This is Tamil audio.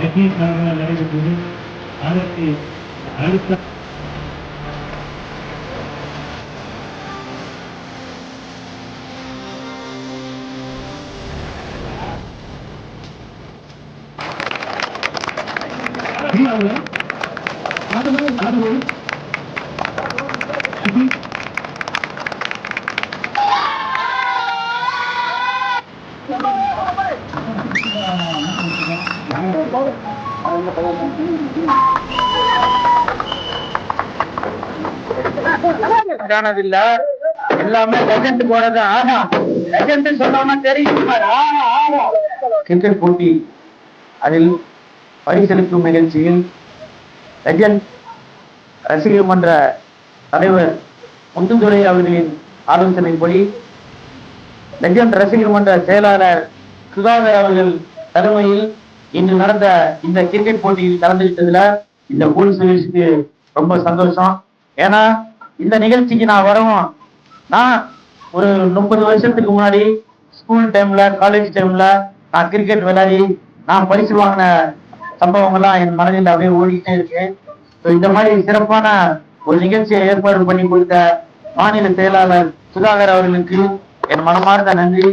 லட்சியக்காக நடைபெற்றது. அதற்கு அடுத்த இல்ல எல்லாமே லெஜண்ட் போறது. ஆனா லெஜண்ட் சொல்லாம தெரியும் கிரிக்கெட் போட்டி அதில் பரிசளிக்கும் நிகழ்ச்சியில் லெஜண்ட் ரசிகர் மன்ற தலைவர் முத்துதுரை அவர்களின் ஆலோசனைப்படி லெஜண்ட் ரசிகர் மன்ற செயலாளர் சுதாகர் அவர்கள் தலைமையில் இன்று நடந்த இந்த கிரிக்கெட் போட்டியில் கலந்துகிட்டதுல இந்த போலீஸ்க்கு ரொம்ப சந்தோஷம். ஏன்னா இந்த நிகழ்ச்சிக்கு நான் வரவும், நான் ஒரு 30 வருஷத்துக்கு முன்னாடி ஸ்கூல் டைம்ல காலேஜ் டைம்ல நான் கிரிக்கெட் விளையாடி நான் பரிசு வாங்கின சம்பவங்கள்லாம் என் மனதில் அப்படியே ஓடிக்கிட்டே இருக்கு. இந்த மாதிரி சிறப்பான ஒரு நிகழ்ச்சியை ஏற்பாடு பண்ணி கொடுத்த மாநில செயலாளர் சுதாகர் அவர்களுக்கு என் மனமார்ந்த நன்றி.